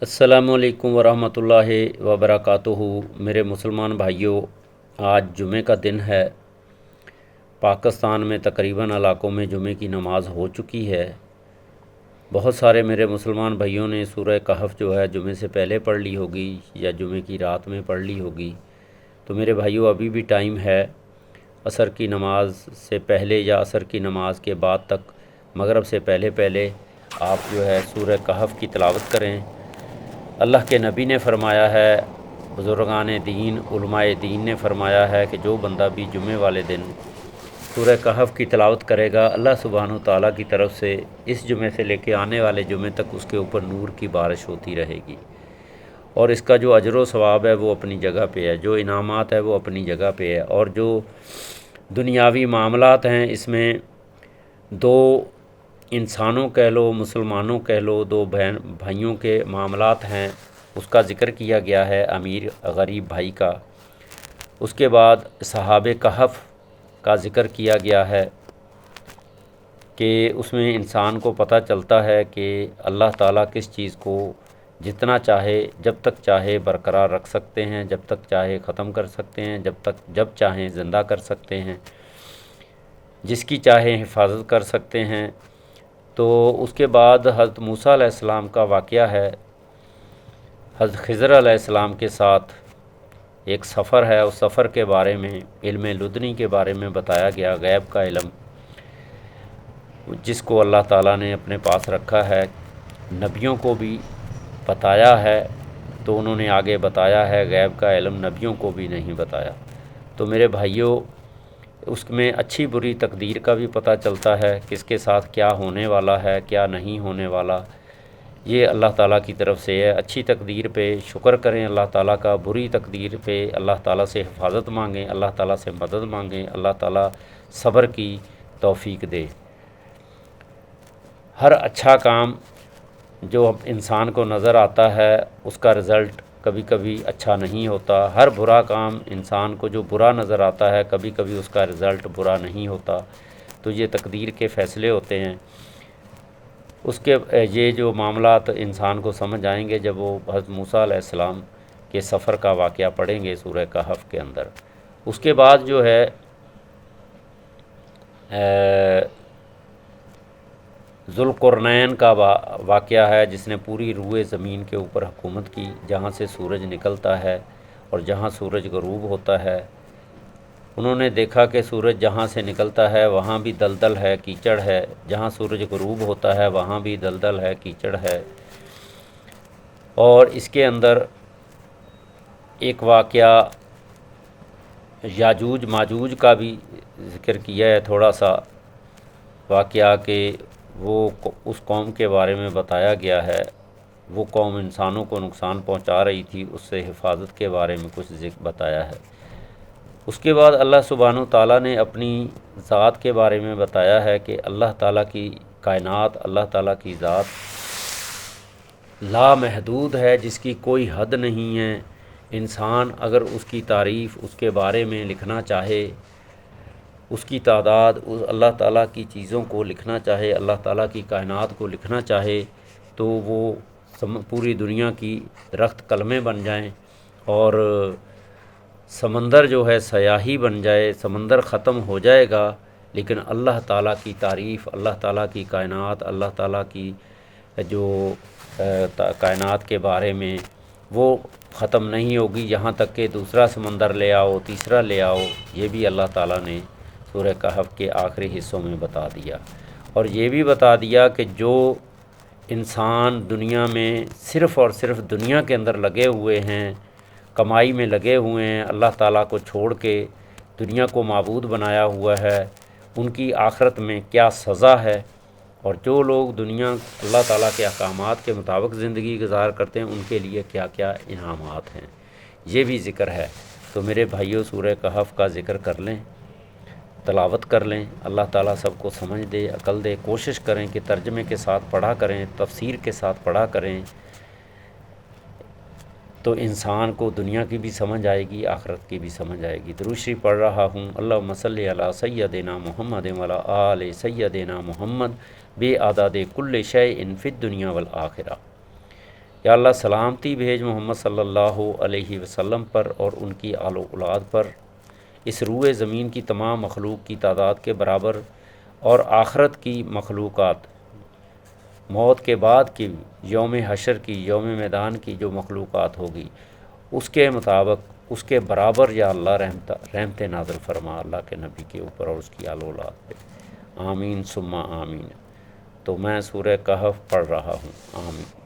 السلام علیکم ورحمۃ اللہ وبرکاتہ۔ میرے مسلمان بھائیوں، آج جمعہ کا دن ہے۔ پاکستان میں تقریباً علاقوں میں جمعہ کی نماز ہو چکی ہے۔ بہت سارے میرے مسلمان بھائیوں نے سورہ کہف جو ہے جمعہ سے پہلے پڑھ لی ہوگی یا جمعہ کی رات میں پڑھ لی ہوگی۔ تو میرے بھائیوں، ابھی بھی ٹائم ہے، عصر کی نماز سے پہلے یا عصر کی نماز کے بعد تک، مغرب سے پہلے پہلے آپ جو ہے سورہ کہف کی تلاوت کریں۔ اللہ کے نبی نے فرمایا ہے، بزرگان دین، علماء دین نے فرمایا ہے کہ جو بندہ بھی جمعے والے دن سورہ کہف کی تلاوت کرے گا، اللہ سبحانہ و تعالیٰ کی طرف سے اس جمعے سے لے کے آنے والے جمعے تک اس کے اوپر نور کی بارش ہوتی رہے گی، اور اس کا جو اجر و ثواب ہے وہ اپنی جگہ پہ ہے، جو انعامات ہے وہ اپنی جگہ پہ ہے۔ اور جو دنیاوی معاملات ہیں، اس میں دو انسانوں کہہ لو، مسلمانوں کہہ لو، دو بھائیوں کے معاملات ہیں، اس کا ذکر کیا گیا ہے، امیر غریب بھائی کا۔ اس کے بعد صحاب کہف کا ذکر کیا گیا ہے کہ اس میں انسان کو پتہ چلتا ہے کہ اللہ تعالیٰ کس چیز کو جتنا چاہے، جب تک چاہے برقرار رکھ سکتے ہیں، جب تک چاہے ختم کر سکتے ہیں، جب چاہیں زندہ کر سکتے ہیں، جس کی چاہے حفاظت کر سکتے ہیں۔ تو اس کے بعد حضرت موسیٰ علیہ السلام کا واقعہ ہے، حضرت خضر علیہ السلام کے ساتھ ایک سفر ہے، اس سفر کے بارے میں، علم لدنی کے بارے میں بتایا گیا، غیب کا علم جس کو اللہ تعالیٰ نے اپنے پاس رکھا ہے، نبیوں کو بھی بتایا ہے، تو انہوں نے آگے بتایا ہے، غیب کا علم نبیوں کو بھی نہیں بتایا۔ تو میرے بھائیوں، اس میں اچھی بری تقدیر کا بھی پتہ چلتا ہے، کس کے ساتھ کیا ہونے والا ہے، کیا نہیں ہونے والا، یہ اللہ تعالیٰ کی طرف سے ہے۔ اچھی تقدیر پہ شکر کریں اللہ تعالیٰ کا، بری تقدیر پہ اللہ تعالیٰ سے حفاظت مانگیں، اللہ تعالیٰ سے مدد مانگیں، اللہ تعالیٰ صبر کی توفیق دے۔ ہر اچھا کام جو انسان کو نظر آتا ہے، اس کا رزلٹ کبھی کبھی اچھا نہیں ہوتا۔ ہر برا کام انسان کو جو برا نظر آتا ہے، کبھی کبھی اس کا رزلٹ برا نہیں ہوتا۔ تو یہ تقدیر کے فیصلے ہوتے ہیں۔ اس کے یہ جو معاملات انسان کو سمجھ آئیں گے جب وہ حضرت موسیٰ علیہ السلام کے سفر کا واقعہ پڑھیں گے سورہ کہف کے اندر۔ اس کے بعد جو ہے ذوالقرنین کا واقعہ ہے، جس نے پوری روئے زمین کے اوپر حکومت کی، جہاں سے سورج نکلتا ہے اور جہاں سورج غروب ہوتا ہے۔ انہوں نے دیکھا کہ سورج جہاں سے نکلتا ہے وہاں بھی دلدل ہے، کیچڑ ہے، جہاں سورج غروب ہوتا ہے وہاں بھی دلدل ہے، کیچڑ ہے۔ اور اس کے اندر ایک واقعہ یاجوج ماجوج کا بھی ذکر کیا ہے، تھوڑا سا واقعہ کہ وہ اس قوم کے بارے میں بتایا گیا ہے، وہ قوم انسانوں کو نقصان پہنچا رہی تھی، اس سے حفاظت کے بارے میں کچھ ذکر بتایا ہے۔ اس کے بعد اللہ سبحانہ و تعالیٰ نے اپنی ذات کے بارے میں بتایا ہے کہ اللہ تعالیٰ کی کائنات، اللہ تعالیٰ کی ذات لامحدود ہے، جس کی کوئی حد نہیں ہے۔ انسان اگر اس کی تعریف، اس کے بارے میں لکھنا چاہے، اس کی تعداد، اللہ تعالیٰ کی چیزوں کو لکھنا چاہے، اللہ تعالیٰ کی کائنات کو لکھنا چاہے، تو وہ پوری دنیا کی درخت قلمیں بن جائیں اور سمندر جو ہے سیاہی بن جائے، سمندر ختم ہو جائے گا، لیکن اللہ تعالیٰ کی تعریف، اللہ تعالیٰ کی کائنات، اللہ تعالیٰ کی جو کائنات کے بارے میں وہ ختم نہیں ہوگی، یہاں تک کہ دوسرا سمندر لے آؤ، تیسرا لے آؤ۔ یہ بھی اللہ تعالیٰ نے سورہ کہف کے آخری حصوں میں بتا دیا، اور یہ بھی بتا دیا کہ جو انسان دنیا میں صرف اور صرف دنیا کے اندر لگے ہوئے ہیں، کمائی میں لگے ہوئے ہیں، اللہ تعالیٰ کو چھوڑ کے دنیا کو معبود بنایا ہوا ہے، ان کی آخرت میں کیا سزا ہے، اور جو لوگ دنیا اللہ تعالیٰ کے احکامات کے مطابق زندگی گزار کرتے ہیں، ان کے لیے کیا کیا انعامات ہیں، یہ بھی ذکر ہے۔ تو میرے بھائیوں، سورہ کہف کا ذکر کر لیں، تلاوت کر لیں، اللہ تعالیٰ سب کو سمجھ دے، عقل دے، کوشش کریں کہ ترجمے کے ساتھ پڑھا کریں، تفسیر کے ساتھ پڑھا کریں، تو انسان کو دنیا کی بھی سمجھ آئے گی، آخرت کی بھی سمجھ آئے گی۔ درود شریف پڑھ رہا ہوں، اللہم صلی علی سیدنا محمد وعلی آل سیدنا محمد بے عدد کل شیء فی الدنیا والآخرہ۔ یا اللہ سلامتی بھیج محمد صلی اللہ علیہ وسلم پر اور ان کی آل و اولاد پر، اس روئے زمین کی تمام مخلوق کی تعداد کے برابر، اور آخرت کی مخلوقات، موت کے بعد کی یوم حشر کی، یوم میدان کی جو مخلوقات ہوگی اس کے مطابق، اس کے برابر یا اللہ رحمت نازل فرما اللہ کے نبی کے اوپر اور اس کی آل و اولاد پہ، آمین ثم آمین۔ تو میں سورہ کہف پڑھ رہا ہوں، آمین۔